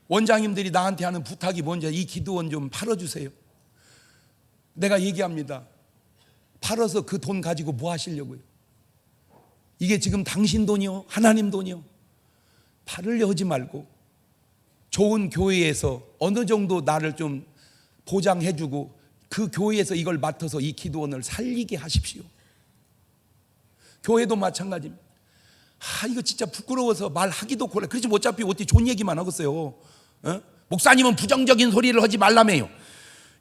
원장님들이 나한테 하는 부탁이 뭔지, 이 기도원 좀 팔아주세요. 내가 얘기합니다. 팔아서 그 돈 가지고 뭐 하시려고요? 이게 지금 당신 돈이요? 하나님 돈이요? 팔으려 하지 말고 좋은 교회에서 어느 정도 나를 좀 보장해주고 그 교회에서 이걸 맡아서 이 기도원을 살리게 하십시오. 교회도 마찬가지입니다. 이거 진짜 부끄러워서 말하기도 곤란. 그렇지 어차피 어떻게 좋은 얘기만 하겠어요. 목사님은 부정적인 소리를 하지 말라며요.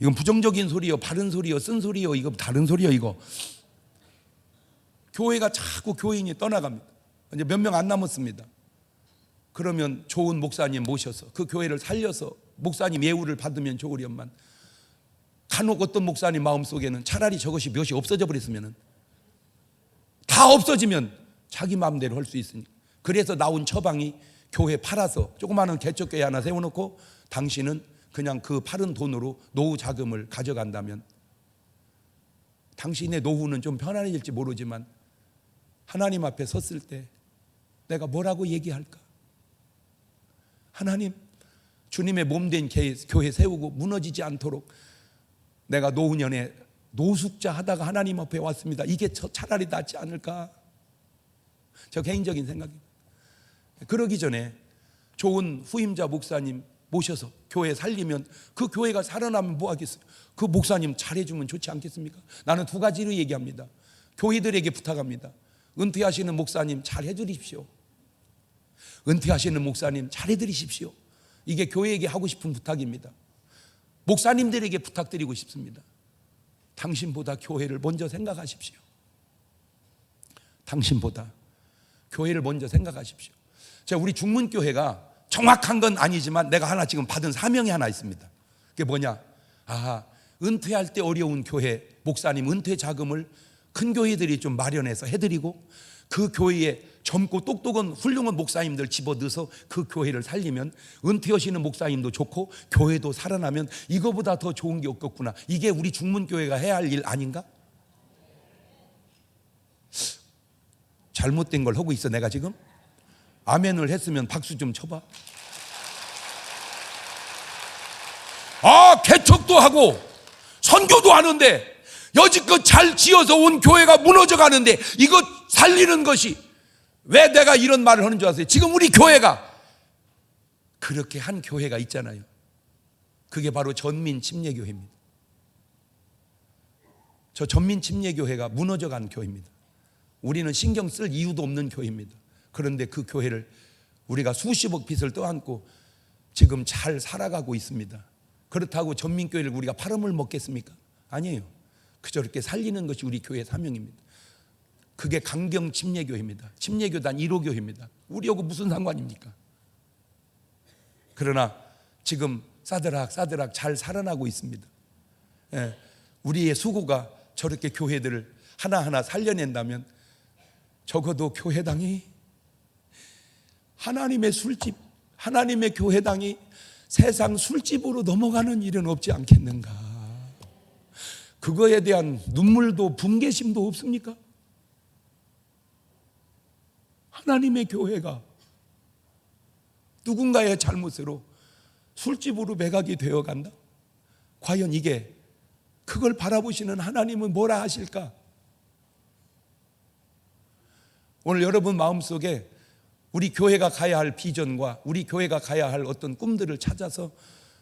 이건 부정적인 소리요, 바른 소리요, 쓴 소리요, 이거 다른 소리요. 이거 교회가 자꾸 교인이 떠나갑니다. 이제 몇 명 안 남았습니다. 그러면 좋은 목사님 모셔서 그 교회를 살려서 목사님 예우를 받으면 좋으련만, 간혹 어떤 목사님 마음속에는 차라리 저것이 몇이 없어져 버렸으면, 다 없어지면 자기 마음대로 할 수 있으니까. 그래서 나온 처방이 교회 팔아서 조그마한 개척교회 하나 세워놓고 당신은 그냥 그 팔은 돈으로 노후 자금을 가져간다면 당신의 노후는 좀 편안해질지 모르지만 하나님 앞에 섰을 때 내가 뭐라고 얘기할까? 하나님, 주님의 몸된 교회 세우고 무너지지 않도록 내가 노후년에 노숙자 하다가 하나님 앞에 왔습니다. 이게 차라리 낫지 않을까? 저 개인적인 생각입니다. 그러기 전에 좋은 후임자 목사님 모셔서 교회 살리면 그 교회가 살아나면 뭐 하겠어요? 그 목사님 잘해주면 좋지 않겠습니까? 나는 두 가지로 얘기합니다. 교회들에게 부탁합니다. 은퇴하시는 목사님 잘해드리십시오. 은퇴하시는 목사님 잘해드리십시오. 이게 교회에게 하고 싶은 부탁입니다. 목사님들에게 부탁드리고 싶습니다. 당신보다 교회를 먼저 생각하십시오. 당신보다 교회를 먼저 생각하십시오. 제가 우리 중문교회가 정확한 건 아니지만 내가 하나 지금 받은 사명이 하나 있습니다. 그게 뭐냐? 은퇴할 때 어려운 교회 목사님 은퇴 자금을 큰 교회들이 좀 마련해서 해드리고 그 교회에 젊고 똑똑한 훌륭한 목사님들 집어넣어서 그 교회를 살리면 은퇴하시는 목사님도 좋고 교회도 살아나면 이거보다 더 좋은 게 없겠구나. 이게 우리 중문교회가 해야 할 일 아닌가? 잘못된 걸 하고 있어 내가 지금? 아멘을 했으면 박수 좀 쳐봐. 개척도 하고 선교도 하는데 여지껏 잘 지어서 온 교회가 무너져 가는데 이거 살리는 것이, 왜 내가 이런 말을 하는 줄 아세요? 지금 우리 교회가 그렇게 한 교회가 있잖아요. 그게 바로 전민침례교회입니다. 저 전민침례교회가 무너져 간 교회입니다. 우리는 신경 쓸 이유도 없는 교회입니다. 그런데 그 교회를 우리가 수십억 빚을 떠안고 지금 잘 살아가고 있습니다. 그렇다고 전민교회를 우리가 팔아물 먹겠습니까? 아니에요. 그저 이렇게 살리는 것이 우리 교회의 사명입니다. 그게 강경 침례교회입니다. 침례교단 1호 교회입니다. 우리하고 무슨 상관입니까? 그러나 지금 싸드락 잘 살아나고 있습니다. 우리의 수고가 저렇게 교회들을 하나하나 살려낸다면 적어도 교회당이, 하나님의 술집, 하나님의 교회당이 세상 술집으로 넘어가는 일은 없지 않겠는가? 그거에 대한 눈물도 분개심도 없습니까? 하나님의 교회가 누군가의 잘못으로 술집으로 매각이 되어 간다? 과연 이게, 그걸 바라보시는 하나님은 뭐라 하실까? 오늘 여러분 마음속에 우리 교회가 가야 할 비전과 우리 교회가 가야 할 어떤 꿈들을 찾아서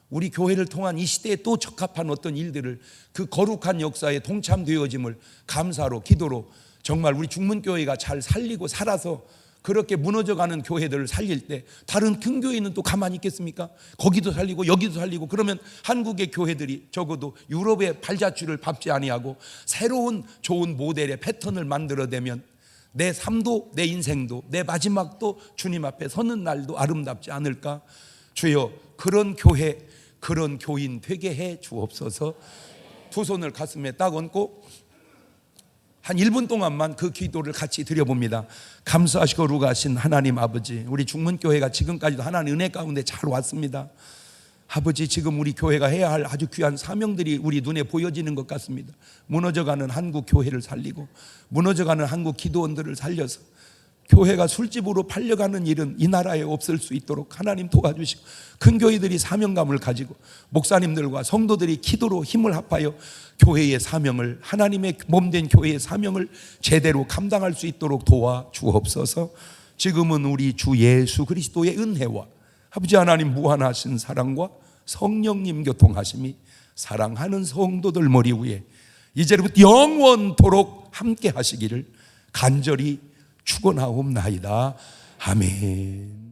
우리 교회를 통한 이 시대에 또 적합한 어떤 일들을, 그 거룩한 역사에 동참되어짐을 감사로, 기도로 정말 우리 중문교회가 잘 살리고 살아서 그렇게 무너져가는 교회들을 살릴 때 다른 큰 교회는 또 가만히 있겠습니까? 거기도 살리고 여기도 살리고 그러면 한국의 교회들이 적어도 유럽의 발자취를 밟지 아니하고 새로운 좋은 모델의 패턴을 만들어내면 내 삶도 내 인생도 내 마지막도 주님 앞에 서는 날도 아름답지 않을까? 주여 그런 교회, 그런 교인 되게 해 주옵소서. 두 손을 가슴에 딱 얹고 한 1분 동안만 그 기도를 같이 드려봅니다. 감사하시고 거룩하신 하나님 아버지, 우리 중문교회가 지금까지도 하나님 은혜 가운데 잘 왔습니다. 아버지, 지금 우리 교회가 해야 할 아주 귀한 사명들이 우리 눈에 보여지는 것 같습니다. 무너져가는 한국 교회를 살리고, 무너져가는 한국 기도원들을 살려서 교회가 술집으로 팔려가는 일은 이 나라에 없을 수 있도록 하나님 도와주시고, 큰 교회들이 사명감을 가지고 목사님들과 성도들이 기도로 힘을 합하여 교회의 사명을, 하나님의 몸된 교회의 사명을 제대로 감당할 수 있도록 도와주옵소서. 지금은 우리 주 예수 그리스도의 은혜와 아버지 하나님 무한하신 사랑과 성령님 교통하심이 사랑하는 성도들 머리 위에 이제부터 영원토록 함께 하시기를 간절히 축원하옵나이다. 아멘.